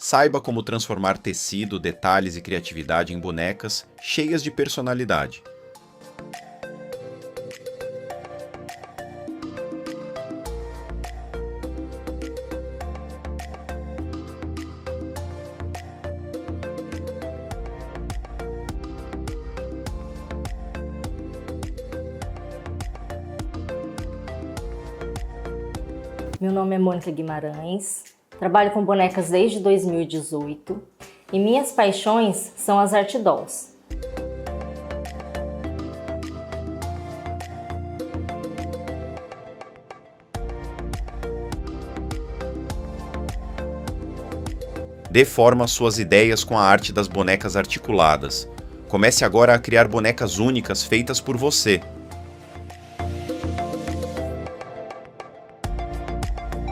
Saiba como transformar tecido, detalhes e criatividade em bonecas cheias de personalidade. Meu nome é Mônica Guimarães, trabalho com bonecas desde 2018 e minhas paixões são as art dolls. Dê forma às suas ideias com a arte das bonecas articuladas. Comece agora a criar bonecas únicas feitas por você.